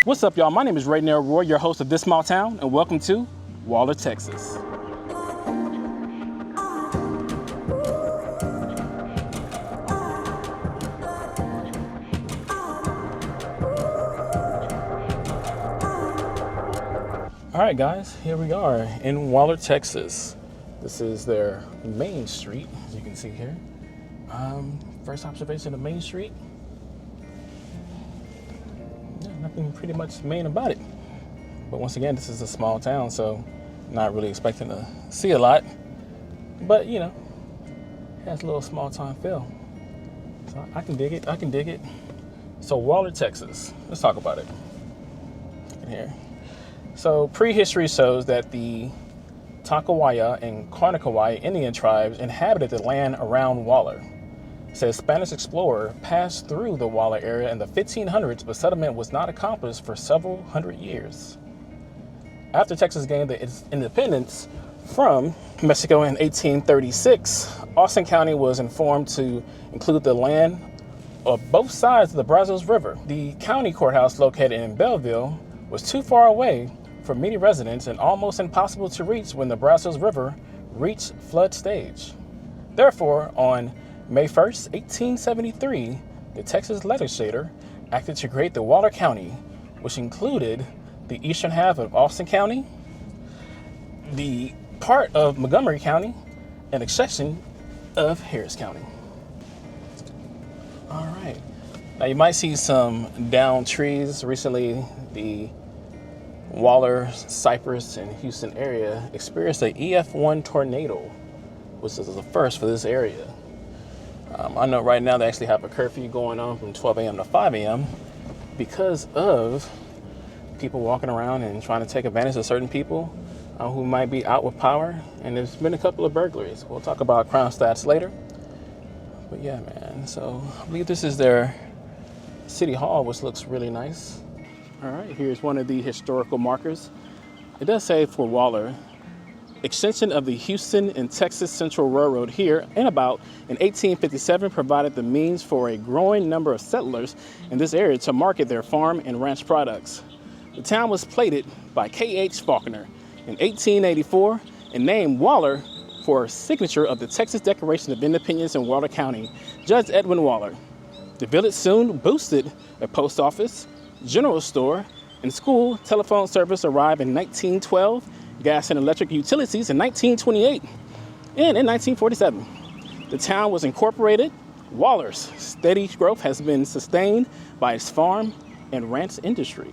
What's up, y'all? My name is Roy, your host of This Small Town, and welcome to Waller, Texas. All right, guys, here we are in Waller, Texas. This is their main street, as you can see here. First observation of Main Street. Nothing pretty much main about it. But once again, this is a small town, so not really expecting to see a lot. But, you know, it has a little small town feel. So I can dig it. So Waller, Texas. Let's talk about it. In here. So prehistory shows that the Tankawaya and Karnakawaya Indian tribes inhabited the land around Waller. It says Spanish explorer passed through the Waller area in the 1500s, but settlement was not accomplished for several hundred years. After Texas gained its independence from Mexico in 1836, Austin County was informed to include the land of both sides of the Brazos River. The county courthouse located in Belleville was too far away for many residents and almost impossible to reach when the Brazos River reached flood stage. Therefore, on May 1st, 1873, the Texas legislature acted to create the Waller County, which included the eastern half of Austin County, the part of Montgomery County, and a section of Harris County. All right. Now you might see some downed trees. Recently, the Waller, Cypress, and Houston area experienced an EF1 tornado, which is the first for this area. I know right now they actually have a curfew going on from 12 a.m. to 5 a.m. because of people walking around and trying to take advantage of certain people who might be out with power. And there's been a couple of burglaries. We'll talk about crime stats later. But yeah, man. So I believe this is their city hall, which looks really nice. All right, here's one of the historical markers. It does say for Waller, extension of the Houston and Texas Central Railroad here in 1857 provided the means for a growing number of settlers in this area to market their farm and ranch products. The town was plated by K.H. Faulkner in 1884 and named Waller for a signature of the Texas Declaration of Independence in Waller County, Judge Edwin Waller. The village soon boasted a post office, general store, and school. Telephone service arrived in 1912, gas and electric utilities in 1928, and in 1947. The town was incorporated. Waller's steady growth has been sustained by its farm and ranch industry.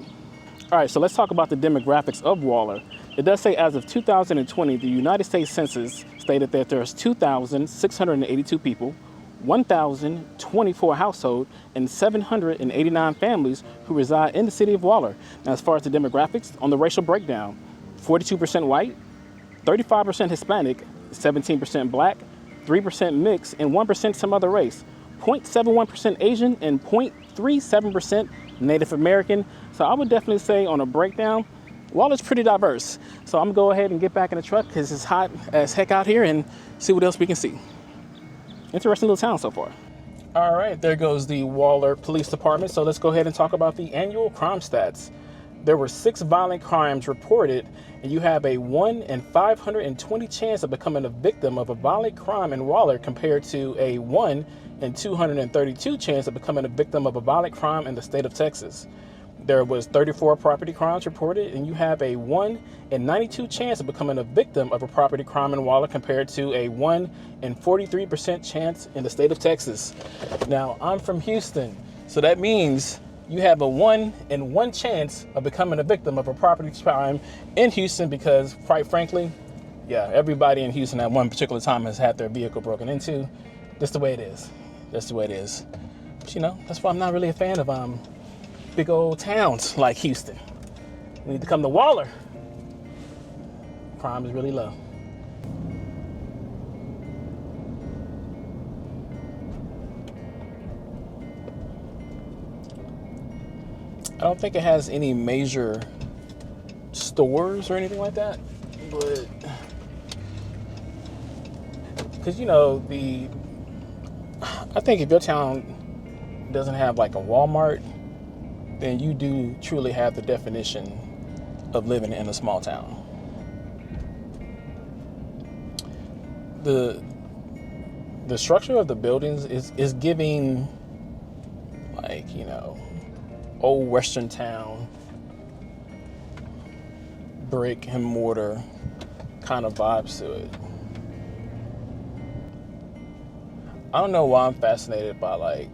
All right, so let's talk about the demographics of Waller. It does say as of 2020, the United States Census stated that there's 2,682 people, 1,024 households, and 789 families who reside in the city of Waller. Now, as far as the demographics, on the racial breakdown, 42% white, 35% Hispanic, 17% black, 3% mixed, and 1% some other race, 0.71% Asian, and 0.37% Native American. So I would definitely say on a breakdown, Waller's pretty diverse. So I'm gonna go ahead and get back in the truck because it's hot as heck out here and see what else we can see. Interesting little town so far. All right, there goes the Waller Police Department. So let's go ahead and talk about the annual crime stats. There were 6 violent crimes reported, and you have a 1 in 520 chance of becoming a victim of a violent crime in Waller compared to a 1 in 232 chance of becoming a victim of a violent crime in the state of Texas. There was 34 property crimes reported, and you have a 1 in 92 chance of becoming a victim of a property crime in Waller compared to a 1 in 43% chance in the state of Texas. Now, I'm from Houston, so that means you have a 1 in 1 chance of becoming a victim of a property crime in Houston because, quite frankly, yeah, everybody in Houston at one particular time has had their vehicle broken into. That's the way it is. That's the way it is. But, you know, that's why I'm not really a fan of big old towns like Houston. We need to come to Waller. Crime is really low. I don't think it has any major stores or anything like that, but because you know I think if your town doesn't have like a Walmart, then you do truly have the definition of living in a small town. The structure of the buildings is giving, like, you know, old Western town, brick and mortar kind of vibes to it. I don't know why I'm fascinated by, like,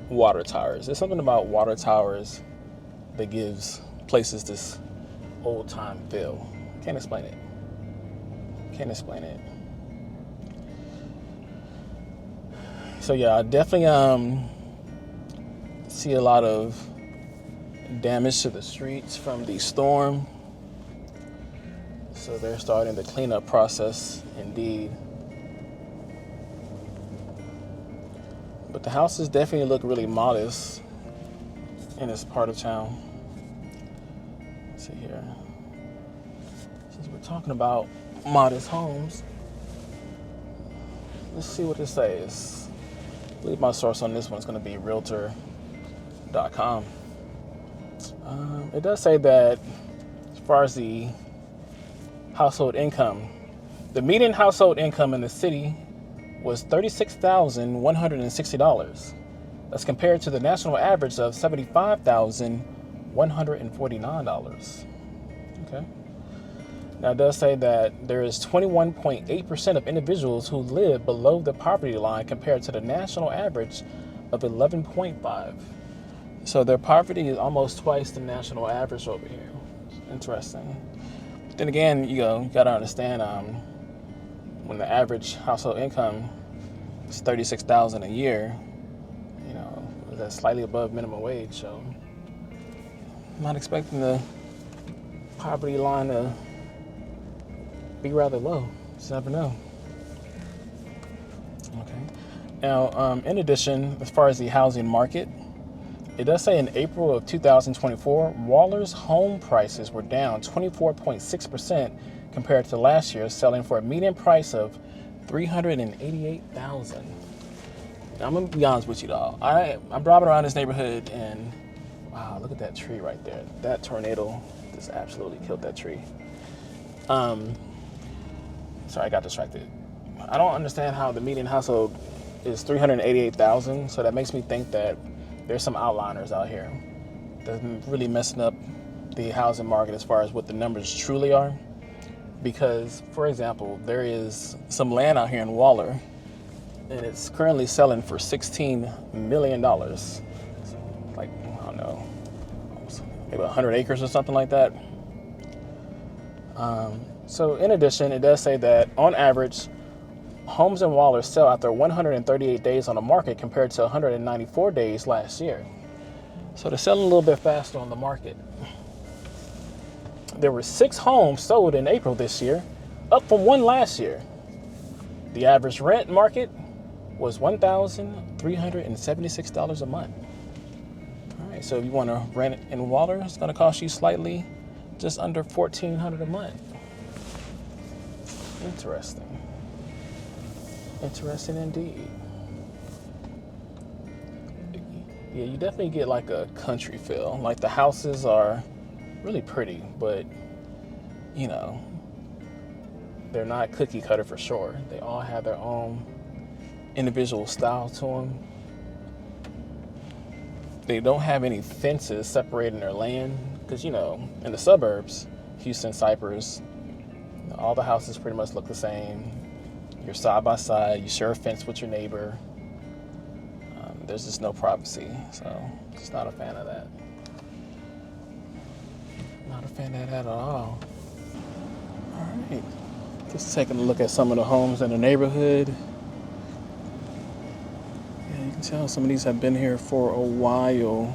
water towers. There's something about water towers that gives places this old time feel. Can't explain it. Can't explain it. So yeah, I definitely see a lot of damage to the streets from the storm. So they're starting the cleanup process indeed. But the houses definitely look really modest in this part of town. Let's see here. Since we're talking about modest homes, let's see what this says. I believe my source on this one is going to be realtor.com. It does say that as far as the household income, the median household income in the city was $36,160. That's compared to the national average of $75,149. Okay. Now, it does say that there is 21.8% of individuals who live below the poverty line compared to the national average of 11.5%. So their poverty is almost twice the national average over here. Interesting. But then again, you got to understand, when the average household income is $36,000 a year, that's slightly above minimum wage. So I'm not expecting the poverty line to be rather low. Just never know. Okay. Now, in addition, as far as the housing market, it does say in April of 2024, Waller's home prices were down 24.6% compared to last year, selling for a median price of $388,000. Now, I'm gonna be honest with you, though. I'm driving around this neighborhood, and wow, look at that tree right there. That tornado just absolutely killed that tree. Sorry, I got distracted. I don't understand how the median household is $388,000, so that makes me think that there's some outliners out here that's really messing up the housing market as far as what the numbers truly are. Because, for example, there is some land out here in Waller, and it's currently selling for $16 million. Like, I don't know, maybe 100 acres or something like that. So in addition, it does say that on average, homes in Waller sell after 138 days on the market compared to 194 days last year. So they're selling a little bit faster on the market. There were 6 homes sold in April this year, up from 1 last year. The average rent market was $1,376 a month. All right, so if you want to rent in Waller, it's going to cost you slightly just under $1,400 a month. Interesting. Interesting indeed. Yeah, you definitely get like a country feel. Like the houses are really pretty, but they're not cookie cutter for sure. They all have their own individual style to them. They don't have any fences separating their land because, in the suburbs, Houston, Cypress, all the houses pretty much look the same. You're side by side. You share a fence with your neighbor. There's just no privacy, so just not a fan of that. Not a fan of that at all. All right, just taking a look at some of the homes in the neighborhood. Yeah, you can tell some of these have been here for a while.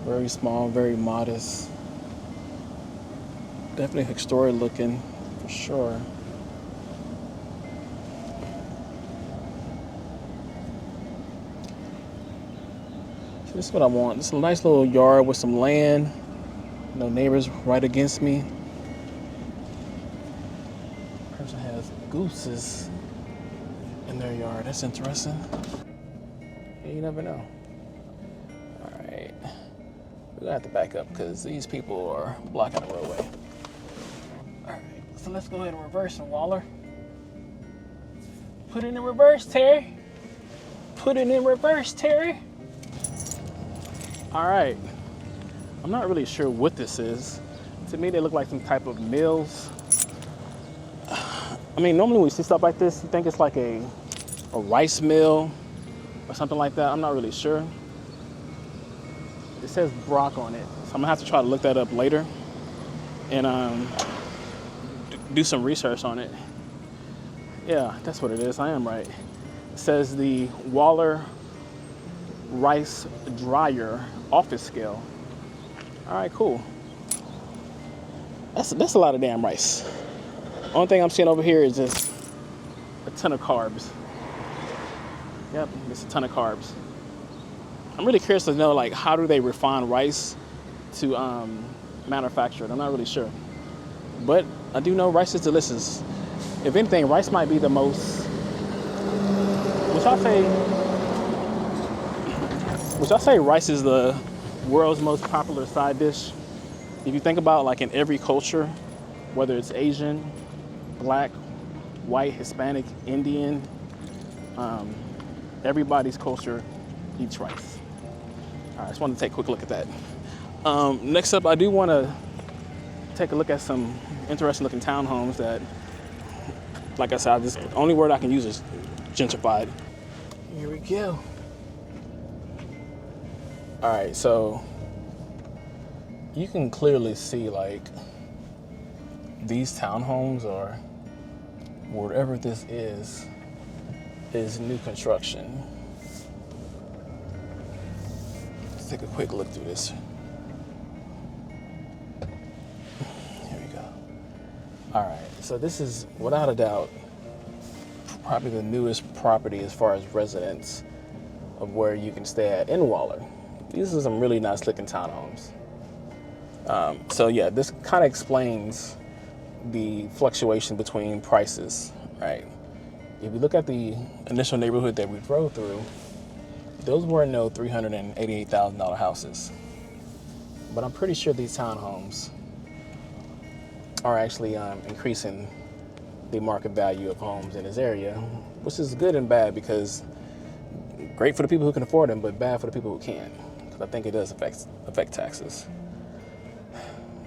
Very small, very modest. Definitely historic looking, for sure. This is what I want. It's a nice little yard with some land. No neighbors right against me. Person has gooses in their yard. That's interesting. Yeah, you never know. All right. We're gonna have to back up because these people are blocking the roadway. All right, so let's go ahead and reverse and Waller. Put it in reverse, Terry. Put it in reverse, Terry. All right. I'm not really sure what this is. To me, they look like some type of mills. I mean, normally when you see stuff like this, you think it's like a rice mill or something like that. I'm not really sure. It says Brock on it, so I'm gonna have to try to look that up later and do some research on it. Yeah, that's what it is. I am right. It says the WALLER rice dryer office scale. All right, cool. That's a lot of damn rice. Only thing I'm seeing over here is just a ton of carbs. Yep, it's a ton of carbs. I'm really curious to know, like, how do they refine rice to manufacture it? I'm not really sure. But I do know rice is delicious. If anything, rice might be the most, would y'all say rice is the world's most popular side dish? If you think about, like, in every culture, whether it's Asian, Black, white, Hispanic, Indian, everybody's culture eats rice. All right, I just wanted to take a quick look at that. Next up, I do want to take a look at some interesting looking townhomes that, like I said, the only word I can use is gentrified. Here we go. All right, so you can clearly see, like, these townhomes, or whatever this is new construction. Let's take a quick look through this. Here we go. All right, so this is, without a doubt, probably the newest property as far as residents of where you can stay at in Waller. These are some really nice looking townhomes. So yeah, this kind of explains the fluctuation between prices, right? If you look at the initial neighborhood that we drove through, those were no $388,000 houses. But I'm pretty sure these townhomes are actually increasing the market value of homes in this area, which is good and bad, because great for the people who can afford them, but bad for the people who can't, because I think it does affect taxes.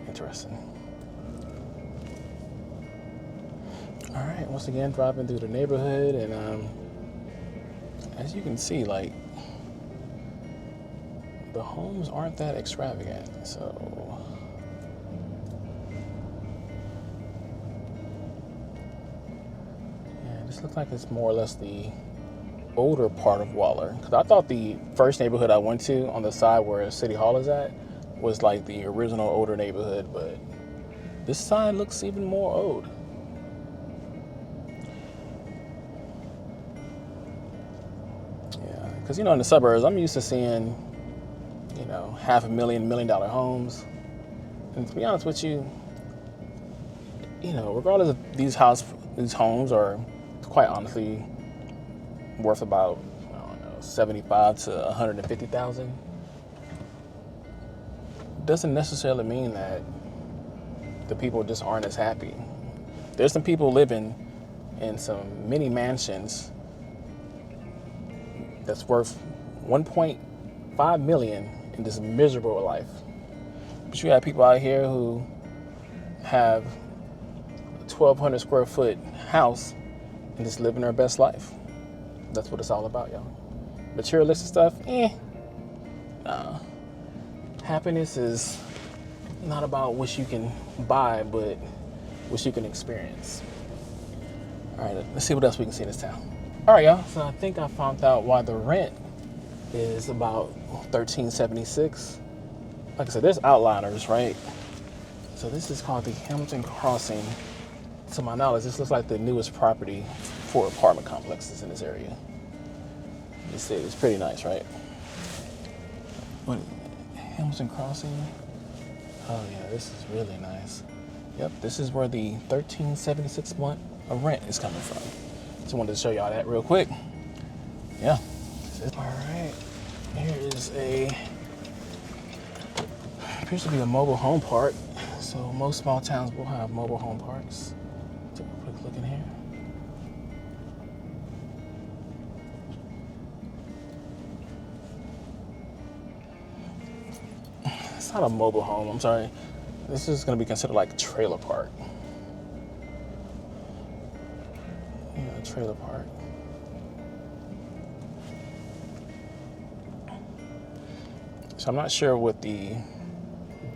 Interesting. All right, once again, driving through the neighborhood, and as you can see, like, the homes aren't that extravagant, so yeah, this looks like it's more or less the older part of Waller, because I thought the first neighborhood I went to on the side where City Hall is at was like the original older neighborhood, but this side looks even more old. Yeah, because, you know, in the suburbs, I'm used to seeing, you know, $500,000, $1 million homes. And to be honest with you, you know, regardless of these homes are quite honestly worth about, I don't know, 75 to 150,000. Doesn't necessarily mean that the people just aren't as happy. There's some people living in some mini mansions that's worth 1.5 million in this miserable life. But you have people out here who have a 1,200 square foot house and just living their best life. That's what it's all about, y'all. Materialistic stuff, nah. Happiness is not about what you can buy, but what you can experience. All right, let's see what else we can see in this town. All right, y'all, so I think I found out why the rent is about $13.76. Like I said, there's outliners, right? So this is called the Hamilton Crossing. To my knowledge, this looks like the newest property for apartment complexes in this area. You see, it's pretty nice, right? What? Hamilton Crossing. Oh yeah, this is really nice. Yep, this is where the $13.76 month of rent is coming from. Just wanted to show y'all that real quick. Yeah. All right. Here is a appears to be a mobile home park. So most small towns will have mobile home parks. Take a quick look in here. It's not a mobile home, I'm sorry. This is going to be considered like a trailer park. Yeah, a trailer park. So I'm not sure what the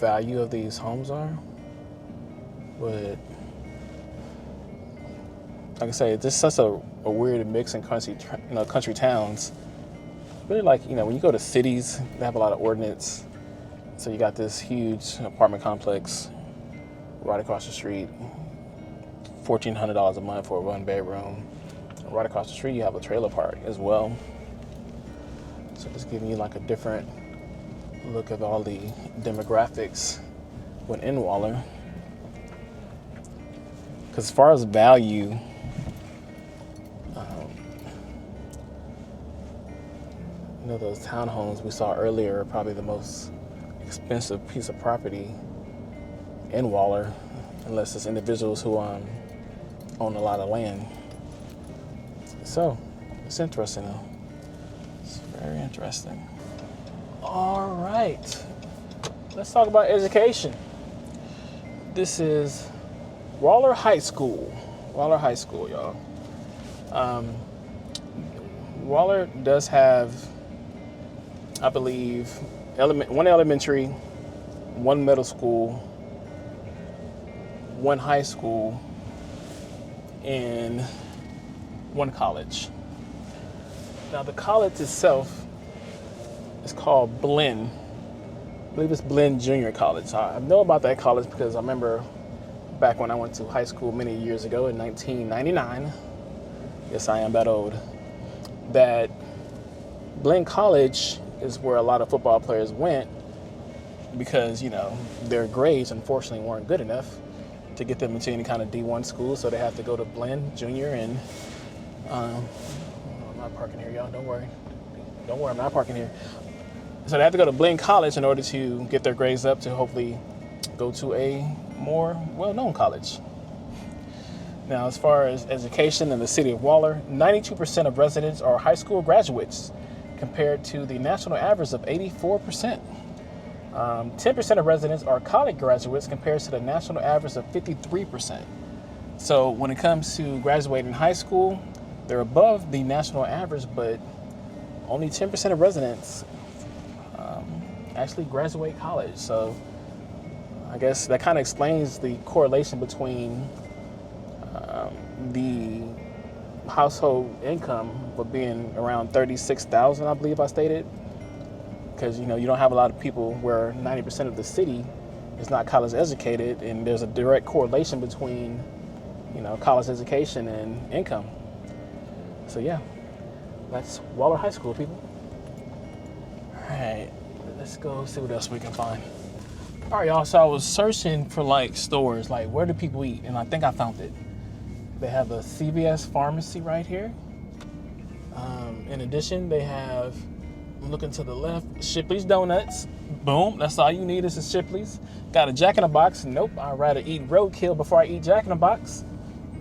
value of these homes are, but like I say, this is such a weird mix in country towns. Really, like, when you go to cities, they have a lot of ordinance. So you got this huge apartment complex right across the street, $1,400 a month for a 1-bedroom. Right across the street, you have a trailer park as well. So just giving you like a different look at all the demographics within Waller. Because as far as value, those townhomes we saw earlier are probably the most expensive piece of property in Waller, unless it's individuals who own a lot of land. So it's interesting though. It's very interesting. All right, let's talk about education. This is Waller High School. Waller High School, y'all. Waller does have, I believe, one elementary, one middle school, one high school, and one college. Now the college itself is called Blinn. I believe it's Blinn Junior College. I know about that college because I remember back when I went to high school many years ago in 1999. Yes, I am that old. That Blinn College is where a lot of football players went because, their grades unfortunately weren't good enough to get them into any kind of D1 school, so they have to go to Blinn Junior and I'm not parking here, y'all. Don't worry, I'm not parking here. So they have to go to Blinn College in order to get their grades up to hopefully go to a more well-known college. Now, as far as education in the city of Waller, 92% of residents are high school graduates, compared to the national average of 84%. 10% of residents are college graduates, compared to the national average of 53%. So when it comes to graduating high school, they're above the national average, but only 10% of residents actually graduate college. So I guess that kind of explains the correlation between the household income for being around 36,000, I believe I stated, because you don't have a lot of people where 90% of the city is not college educated, and there's a direct correlation between college education and income. So yeah, that's Waller High School, people. All right, let's go see what else we can find. All right, y'all, so I was searching for stores, where do people eat, and I think I found it. They have a CVS pharmacy right here. In addition, they have, I'm looking to the left, Shipley's Donuts. Boom, that's all you need is a Shipley's. Got a Jack in the Box. Nope, I'd rather eat roadkill before I eat Jack in the Box.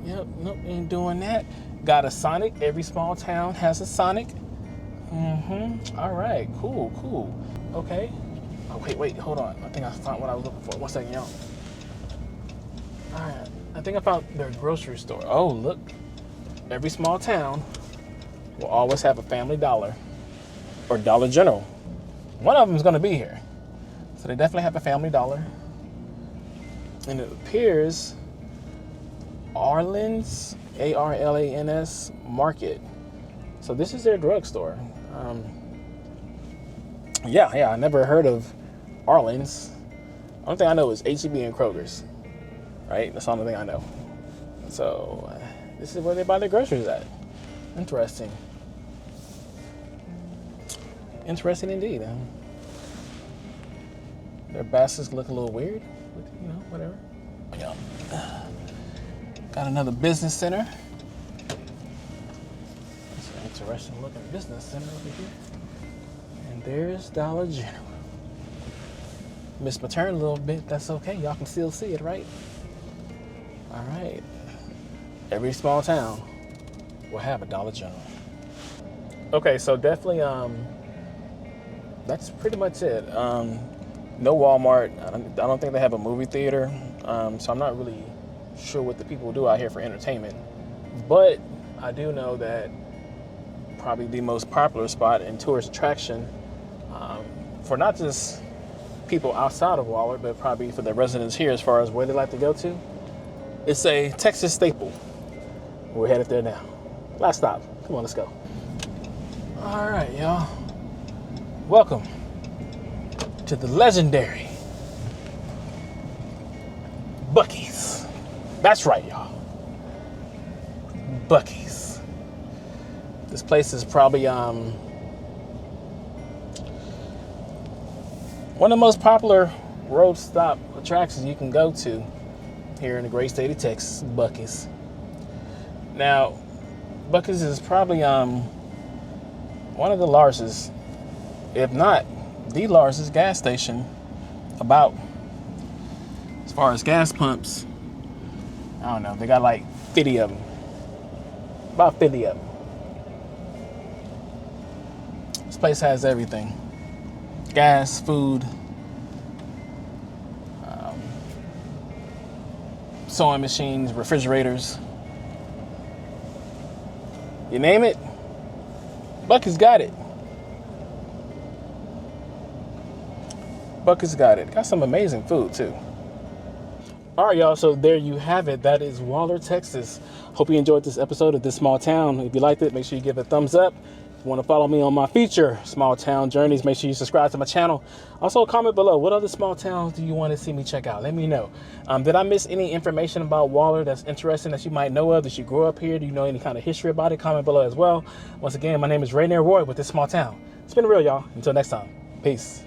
Yep, nope, ain't doing that. Got a Sonic. Every small town has a Sonic. All right, cool. Okay. Oh, wait, hold on. I think I found what I was looking for. 1 second, y'all. All right, I think I found their grocery store. Oh, look. Every small town will always have a Family Dollar or Dollar General. One of them is going to be here. So they definitely have a Family Dollar. And it appears Arlen's, Arlans Market. So this is their drugstore. Yeah, I never heard of Arlen's. Only thing I know is H-E-B and Kroger's. Right? That's the only thing I know. So this is where they buy their groceries at. Interesting. Interesting indeed. Their baskets look a little weird, but whatever. Yeah. Got another business center. It's an interesting looking business center over here. And there's Dollar General. missed my turn a little bit. That's okay. Y'all can still see it, right? All right. Every small town will have a Dollar General. Okay, so definitely, that's pretty much it. No Walmart. I don't think they have a movie theater. So I'm not really sure what the people do out here for entertainment. But I do know that probably the most popular spot and tourist attraction for not just people outside of Waller, but probably for the residents here as far as where they like to go to. It's a Texas staple. We're headed there now. Last stop. Come on, let's go. All right, y'all. Welcome to the legendary Buc-ee's. That's right, y'all. Buc-ee's. This place is probably one of the most popular road stop attractions you can go to here in the great state of Texas, Buc-ee's. Now, Buc-ee's is probably one of the largest, if not the largest gas station about, as far as gas pumps, I don't know, they got like 50 of them. About 50 of them. This place has everything. Gas, food, sewing machines, refrigerators. You name it, Buc-ee's got it. Buc-ee's got it. Got some amazing food too. All right, y'all, so there you have it. That is Waller, Texas. Hope you enjoyed this episode of This Small Town. If you liked it, make sure you give it a thumbs up. If you want to follow me on my feature, Small Town Journeys, make sure you subscribe to my channel. Also, comment below, what other small towns do you want to see me check out? Let me know. Did I miss any information about Waller that's interesting that you might know of? Did you grow up here? Do you know any kind of history about it? Comment below as well. Once again, my name is Rainier Roy with This Small Town. It's been real, y'all. Until next time. Peace.